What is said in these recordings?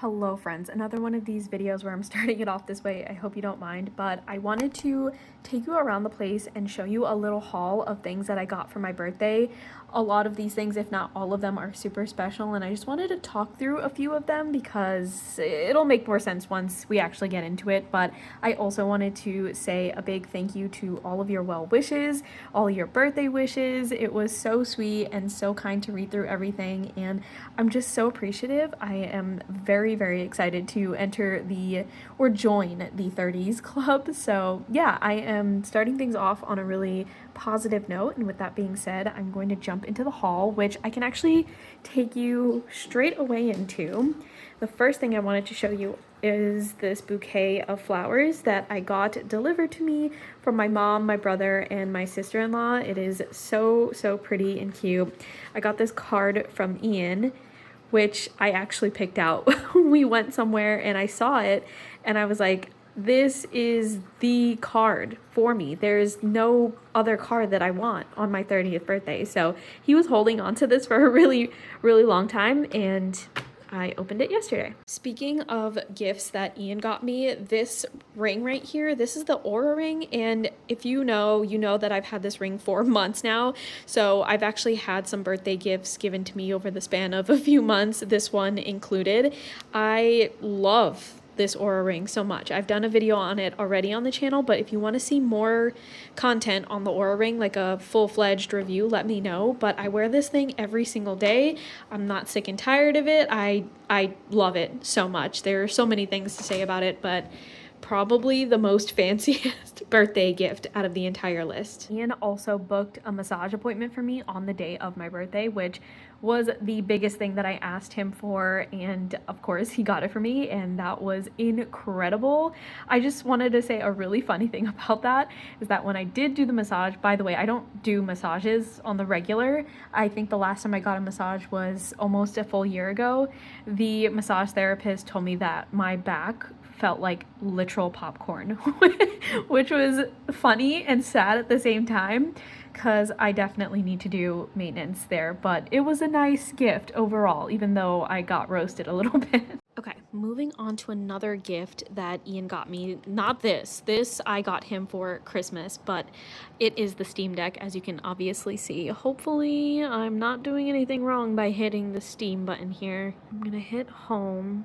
Hello friends, another one of these videos where I'm starting it off this way. I hope you don't mind, but I wanted to take you around the place and show you a little haul of things that I got for my birthday. A lot of these things, if not all of them, are super special, and I just wanted to talk through a few of them because it'll make more sense once we actually get into it. But I also wanted to say a big thank you to all of your well wishes, all your birthday wishes. It was so sweet and so kind to read through everything, and I'm just so appreciative. I am very excited to join the 30s club. So yeah, I am starting things off on a really positive note, and with that being said, I'm going to jump into the haul, which I can actually take you straight away into. The first thing I wanted to show you is this bouquet of flowers that I got delivered to me from my mom, my brother, and my sister-in-law. It is so pretty and cute. I got this card from Ian, which I actually picked out. We went somewhere and I saw it and I was like, this is the card for me. There's no other card that I want on my 30th birthday. So he was holding on to this for a really long time, and I opened it yesterday. Speaking of gifts that Ian got me, this ring right here, this is the Aura ring, and if you know that I've had this ring for months now. So I've actually had some birthday gifts given to me over the span of a few months, this one included. I love this Aura ring so much. I've done a video on it already on the channel, but if you want to see more content on the Aura ring, like a full-fledged review, let me know. But I wear this thing every single day. I'm not sick and tired of it. I love it so much. There are so many things to say about it, but probably the most fanciest birthday gift out of the entire list. Ian also booked a massage appointment for me on the day of my birthday, which was the biggest thing that I asked him for, and of course he got it for me, and that was incredible. I just wanted to say a really funny thing about that is that when I did do the massage, by the way, I don't do massages on the regular. I think the last time I got a massage was almost a full year ago. The massage therapist told me that my back felt like literal popcorn, which was funny and sad at the same time because I definitely need to do maintenance there, but it was a nice gift overall, even though I got roasted a little bit. Okay, moving on to another gift that Ian got me. Not this. This I got him for Christmas, but it is the Steam Deck, as you can obviously see. Hopefully I'm not doing anything wrong by hitting the Steam button here. I'm gonna hit home.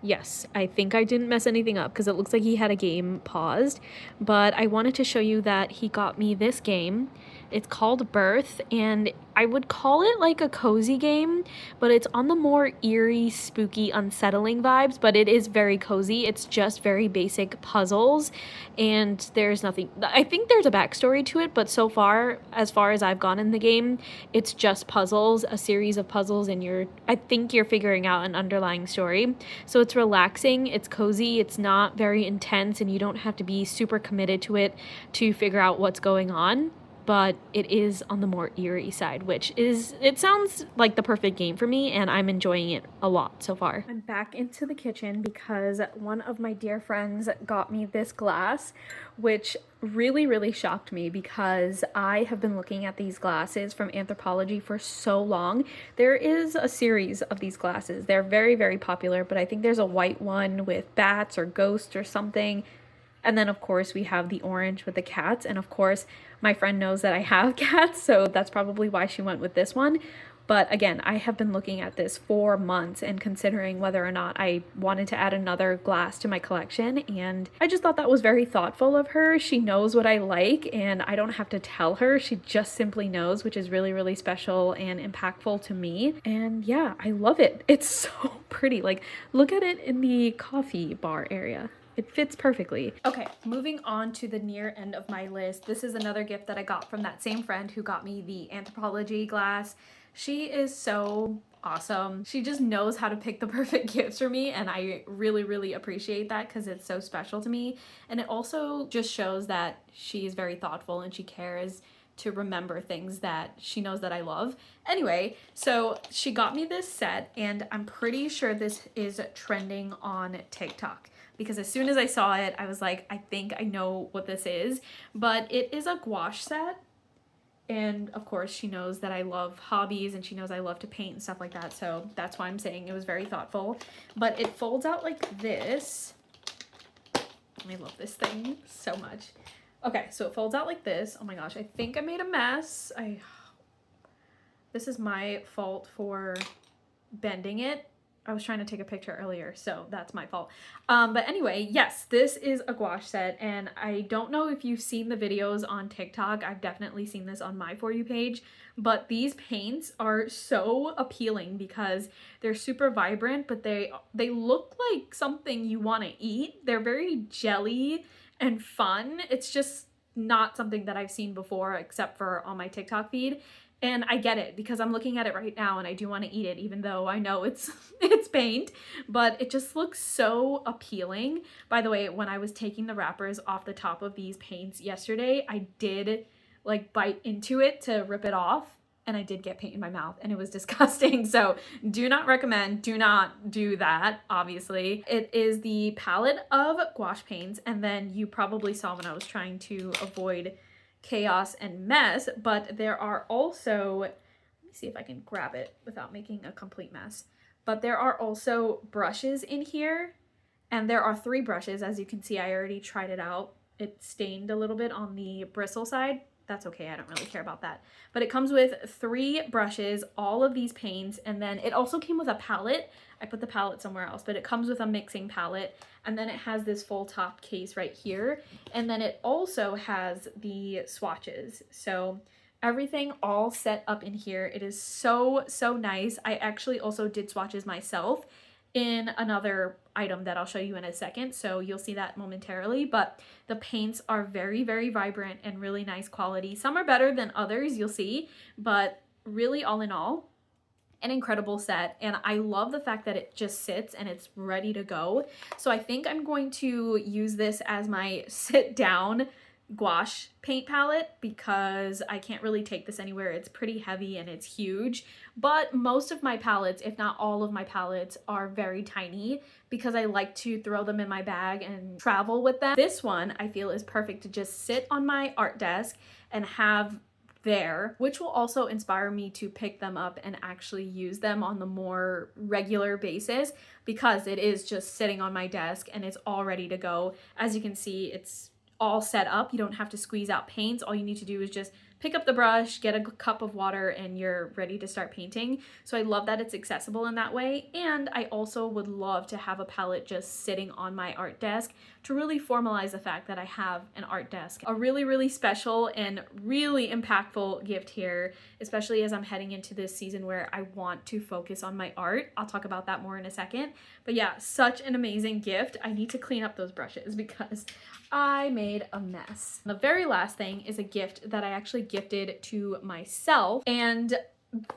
Yes, I think I didn't mess anything up because it looks like he had a game paused, but I wanted to show you that he got me this game. It's called Birth, and I would call it like a cozy game, but it's on the more eerie, spooky, unsettling vibes, but it is very cozy. It's just very basic puzzles, and there's nothing, I think there's a backstory to it, but so far as I've gone in the game, it's just puzzles, a series of puzzles, and I think you're figuring out an underlying story. So it's relaxing, it's cozy, it's not very intense, and you don't have to be super committed to it to figure out what's going on. But it is on the more eerie side, it sounds like the perfect game for me, and I'm enjoying it a lot so far. I'm back into the kitchen because one of my dear friends got me this glass, which really shocked me because I have been looking at these glasses from Anthropologie for so long. There is a series of these glasses. They're very popular, but I think there's a white one with bats or ghosts or something. And then, of course, we have the orange with the cats. And, of course, my friend knows that I have cats, so that's probably why she went with this one. But, again, I have been looking at this for months and considering whether or not I wanted to add another glass to my collection. And I just thought that was very thoughtful of her. She knows what I like, and I don't have to tell her. She just simply knows, which is really special and impactful to me. And, yeah, I love it. It's so pretty. Like, look at it in the coffee bar area. It fits perfectly. Okay, moving on to the near end of my list. This is another gift that I got from that same friend who got me the Anthropologie glass. She is so awesome. She just knows how to pick the perfect gifts for me, and I really appreciate that because it's so special to me. And it also just shows that she is very thoughtful and she cares to remember things that she knows that I love. Anyway, so she got me this set, and I'm pretty sure this is trending on TikTok, because as soon as I saw it, I was like, I think I know what this is. But it is a gouache set, And of course she knows that I love hobbies and she knows I love to paint and stuff like that. So that's why I'm saying it was very thoughtful. But it folds out like this. I love this thing so much. Okay, so it folds out like this. Oh my gosh, I think I made a mess. This is my fault for bending it. I was trying to take a picture earlier, so that's my fault. But anyway, yes, this is a gouache set, and I don't know if you've seen the videos on TikTok. I've definitely seen this on my For You page, but these paints are so appealing because they're super vibrant, but they look like something you want to eat. They're very jelly and fun. It's just not something that I've seen before except for on my TikTok feed. And I get it because I'm looking at it right now and I do want to eat it, even though I know it's it's paint, but it just looks so appealing. By the way, when I was taking the wrappers off the top of these paints yesterday, I did like bite into it to rip it off, and I did get paint in my mouth and it was disgusting. So do not recommend, do not do that, obviously. It is the palette of gouache paints, and then you probably saw when I was trying to avoid chaos and mess, but there are also, let me see if I can grab it without making a complete mess, but there are also brushes in here, and there are 3 brushes. As you can see, I already tried it out. It stained a little bit on the bristle side. That's okay, I don't really care about that. But it comes with 3 brushes, all of these paints, and then it also came with a palette. I put the palette somewhere else, but it comes with a mixing palette, and then it has this full top case right here, and then it also has the swatches. So everything all set up in here. It is so, so nice. I actually also did swatches myself in another item that I'll show you in a second, so you'll see that momentarily. But the paints are very, very vibrant and really nice quality. Some are better than others, you'll see, but really all in all, an incredible set. And I love the fact that it just sits and it's ready to go. So I think I'm going to use this as my sit down gouache paint palette because I can't really take this anywhere. It's pretty heavy and it's huge, but most of my palettes, if not all of my palettes, are very tiny because I like to throw them in my bag and travel with them. This one I feel is perfect to just sit on my art desk and have there, which will also inspire me to pick them up and actually use them on the more regular basis because it is just sitting on my desk and it's all ready to go. As you can see, it's all set up. You don't have to squeeze out paints. All you need to do is just pick up the brush, get a cup of water, and you're ready to start painting. So I love that it's accessible in that way. And I also would love to have a palette just sitting on my art desk to really formalize the fact that I have an art desk. A really, really special and really impactful gift here, especially as I'm heading into this season where I want to focus on my art. I'll talk about that more in a second. But yeah, such an amazing gift. I need to clean up those brushes because I made a mess. The very last thing is a gift that I actually gifted to myself, and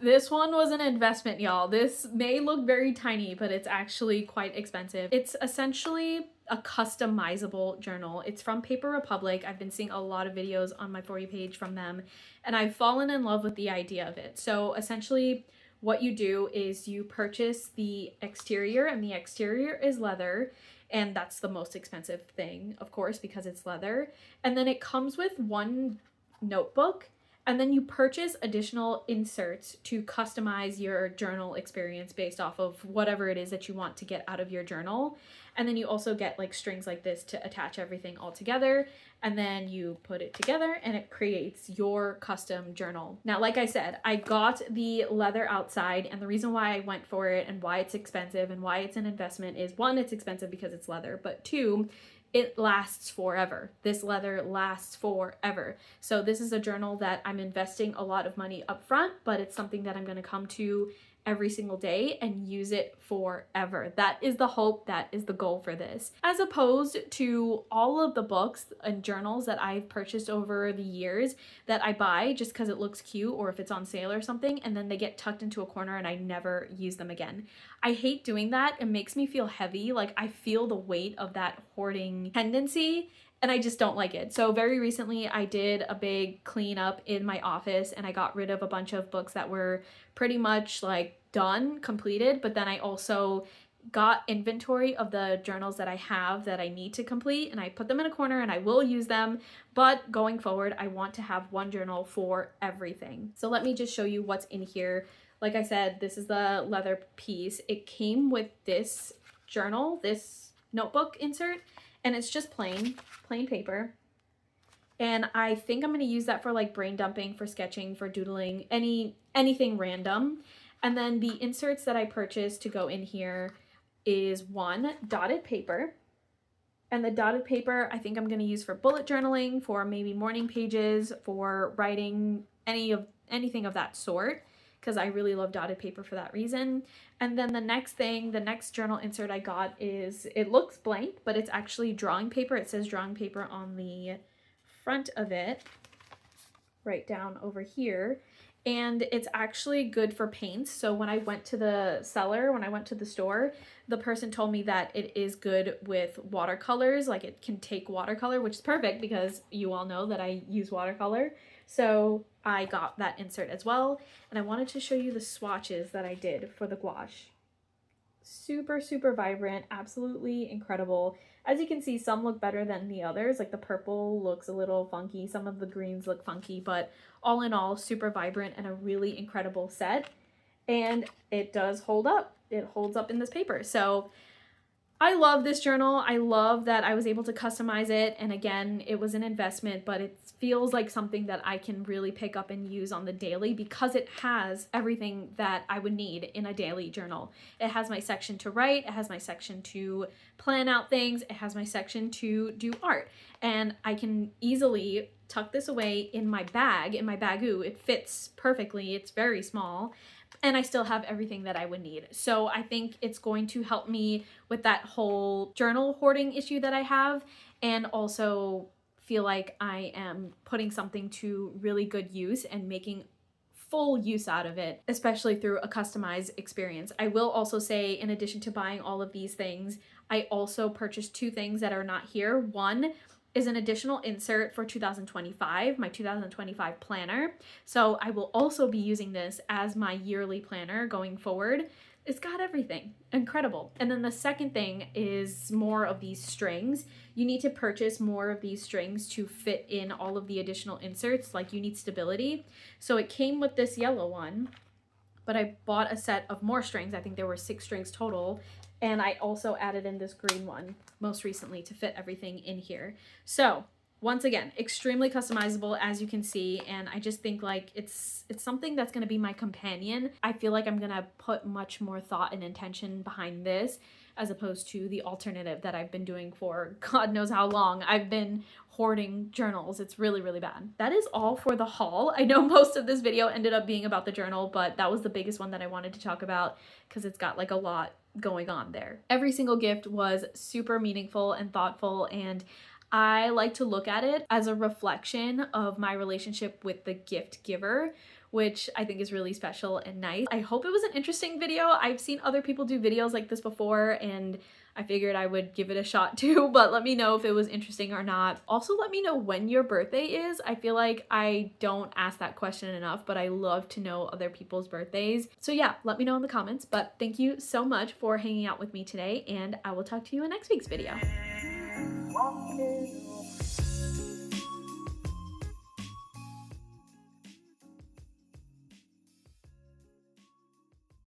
this one was an investment, y'all. This may look very tiny, but it's actually quite expensive. It's essentially a customizable journal. It's from Paper Republic. I've been seeing a lot of videos on my For You page from them, and I've fallen in love with the idea of it. So essentially what you do is you purchase the exterior, and the exterior is leather, and that's the most expensive thing, of course, because it's leather. And then it comes with one notebook, and then you purchase additional inserts to customize your journal experience based off of whatever it is that you want to get out of your journal. And then you also get like strings like this to attach everything all together, and then you put it together and it creates your custom journal. Now, like I said, I got the leather outside, and the reason why I went for it and why it's expensive and why it's an investment is, 1, it's expensive because it's leather, but 2, it lasts forever. This leather lasts forever. So this is a journal that I'm investing a lot of money up front, but it's something that I'm going to come to every single day and use it forever. That is the hope, that is the goal for this. As opposed to all of the books and journals that I've purchased over the years that I buy just because it looks cute or if it's on sale or something, and then they get tucked into a corner and I never use them again. I hate doing that. It makes me feel heavy. Like I feel the weight of that hoarding tendency, and I just don't like it. So very recently I did a big cleanup in my office and I got rid of a bunch of books that were pretty much like done, completed, but then I also got inventory of the journals that I have that I need to complete, and I put them in a corner and I will use them, but going forward I want to have one journal for everything. So let me just show you what's in here. Like I said, this is the leather piece. It came with this journal, this notebook insert, and it's just plain paper. And I think I'm going to use that for like brain dumping, for sketching, for doodling, anything random. And then the inserts that I purchased to go in here is one dotted paper. And the dotted paper I think I'm going to use for bullet journaling, for maybe morning pages, for writing, anything of that sort, because I really love dotted paper for that reason. And then the next journal insert I got is, it looks blank, but it's actually drawing paper. It says drawing paper on the front of it, right down over here. And it's actually good for paints. So when I went to the store, the person told me that it is good with watercolors, like it can take watercolor, which is perfect because you all know that I use watercolor. So I got that insert as well. And I wanted to show you the swatches that I did for the gouache. Super, super vibrant, absolutely incredible. As you can see, some look better than the others. Like the purple looks a little funky, some of the greens look funky, but all in all, super vibrant and a really incredible set. And it does hold up. It holds up in this paper. So I love this journal. I love that I was able to customize it. And again, it was an investment, but it feels like something that I can really pick up and use on the daily because it has everything that I would need in a daily journal. It has my section to write. It has my section to plan out things. It has my section to do art. And I can easily tuck this away in my bagoo. It fits perfectly. It's very small. And I still have everything that I would need. So I think it's going to help me with that whole journal hoarding issue that I have, and also feel like I am putting something to really good use and making full use out of it, especially through a customized experience. I will also say, in addition to buying all of these things, I also purchased two things that are not here. One is an additional insert for 2025, my 2025 planner. So I will also be using this as my yearly planner going forward. It's got everything. Incredible. And then the second thing is more of these strings. You need to purchase more of these strings to fit in all of the additional inserts, like you need stability. So it came with this yellow one, but I bought a set of more strings. I think there were 6 strings total. And I also added in this green one most recently to fit everything in here. So once again, extremely customizable, as you can see. And I just think like it's something that's going to be my companion. I feel like I'm going to put much more thought and intention behind this as opposed to the alternative that I've been doing for God knows how long. I've been hoarding journals. It's really, really bad. That is all for the haul. I know most of this video ended up being about the journal, but that was the biggest one that I wanted to talk about because it's got like a lot going on there. Every single gift was super meaningful and thoughtful, and I like to look at it as a reflection of my relationship with the gift giver, which I think is really special and nice. I hope it was an interesting video. I've seen other people do videos like this before, and I figured I would give it a shot too, but let me know if it was interesting or not. Also, let me know when your birthday is. I feel like I don't ask that question enough, but I love to know other people's birthdays. So yeah, let me know in the comments, but thank you so much for hanging out with me today, and I will talk to you in next week's video.